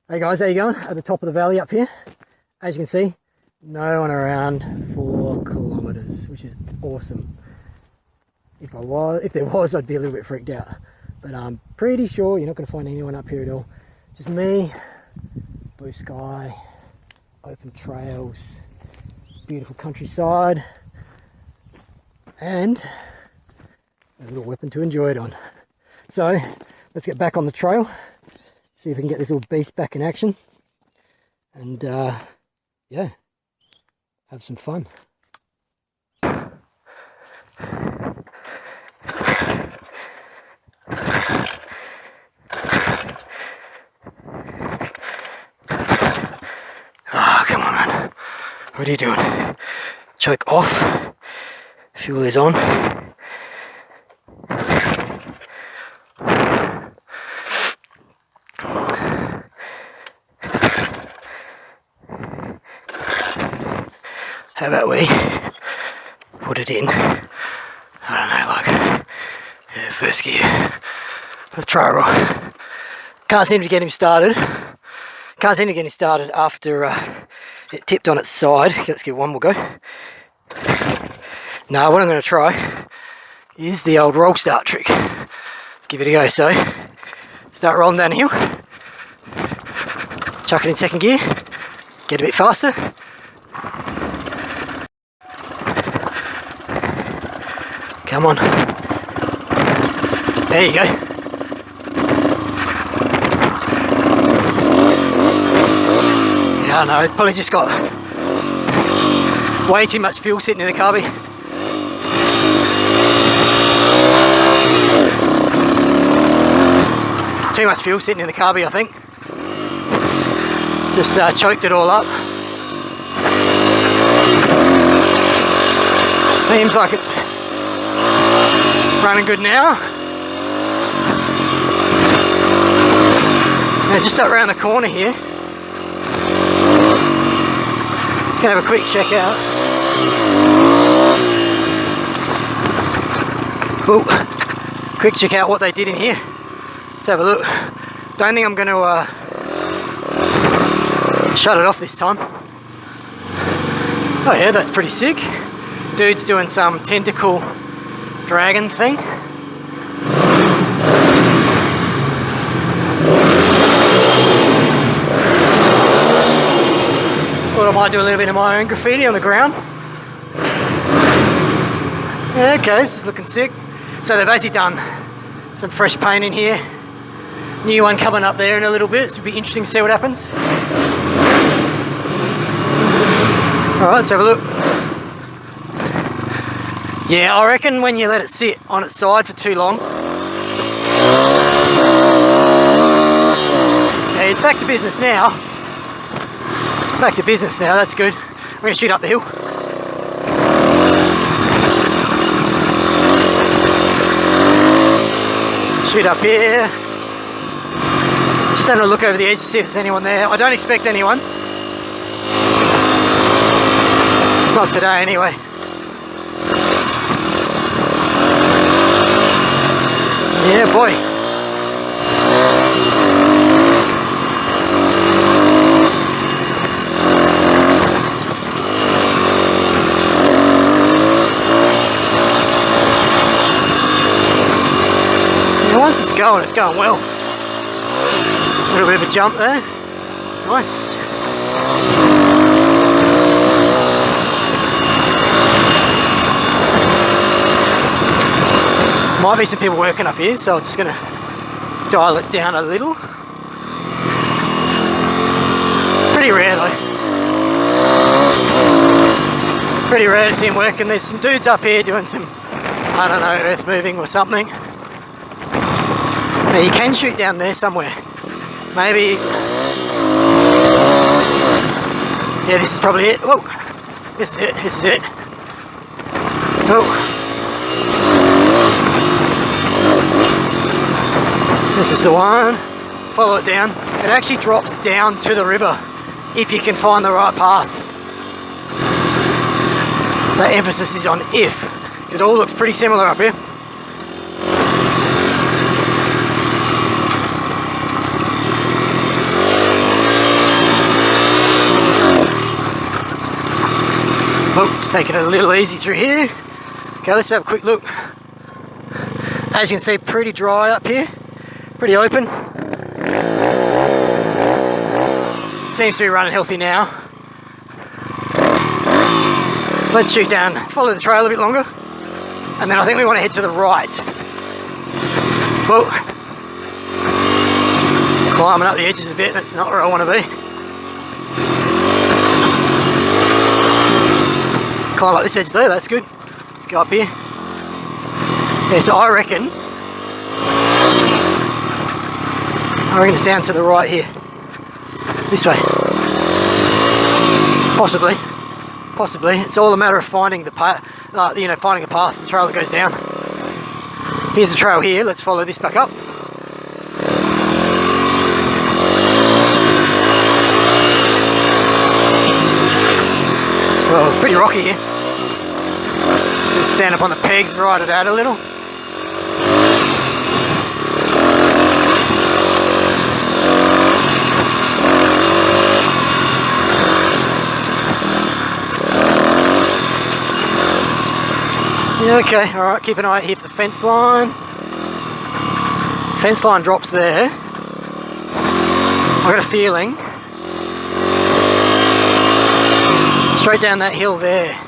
Hey guys, how you going? At the top of the valley up here. As you can see, no one around 4 kilometers, which is awesome. If there was, I'd be a little bit freaked out. But I'm pretty sure you're not going to find anyone up here at all. Just me, blue sky, open trails, beautiful countryside, and a little weapon to enjoy it on. So let's get back on the trail, see if we can get this little beast back in action, and yeah, have some fun. Oh, come on, man. What are you doing? Choke off. Fuel is on. How about we put it in, I don't know, like first gear. Let's try a roll. Can't seem to get him started. Can't seem to get him started after it tipped on its side. Let's give one more go. Now what I'm going to try is the old roll start trick. Let's give it a go. So start rolling down the hill, chuck it in second gear, get a bit faster. Come on. There you go. Yeah, I know, it probably just got way too much fuel sitting in the Carby. Too much fuel sitting in the Carby, I think. Just choked it all up. Seems like it's running good now. Now just up around the corner here, gonna have a quick check out. Oh, quick check out what they did in here. Let's have a look. Don't think I'm gonna shut it off this time. Oh yeah, that's pretty sick. Dude's doing some tentacle dragon thing. Thought I might do a little bit of my own graffiti on the ground. Yeah, okay, this is looking sick. So they've basically done some fresh paint in here. New one coming up there in a little bit, so it'll be interesting to see what happens. Alright, let's have a look. Yeah, I reckon when you let it sit on its side for too long. Yeah, it's back to business now. Back to business now, that's good. I'm going to shoot up the hill. Shoot up here. Just having a look over the edge to see if there's anyone there. I don't expect anyone. Not today anyway. Yeah, boy. Yeah, once it's going well. A little bit of a jump there. Nice. Might be some people working up here, so I'm just going to dial it down a little. Pretty rare though. Pretty rare to see them working. There's some dudes up here doing some, I don't know, earth moving or something. Now you can shoot down there somewhere. Maybe. Yeah, this is probably it. Whoa. This is it. This is it. Oh. This is the one. Follow it down. It actually drops down to the river if you can find the right path. The emphasis is on if. It all looks pretty similar up here. Oh, just taking it a little easy through here. Okay, let's have a quick look. As you can see, pretty dry up here, pretty open. Seems to be running healthy now. Let's shoot down, follow the trail a bit longer, and then I think we want to head to the right. Whoa. Climbing up the edges a bit, that's not where I want to be. Climb up this edge there, that's good. Let's go up here. Yeah, so I reckon it's down to the right here. This way. Possibly. It's all a matter of finding the path, finding the path, the trail that goes down. Here's the trail here, let's follow this back up. Well, pretty rocky here. Just going to stand up on the pegs and ride it out a little. Yeah, okay, alright, keep an eye out here for the fence line. Fence line drops there. I've got a feeling straight down that hill there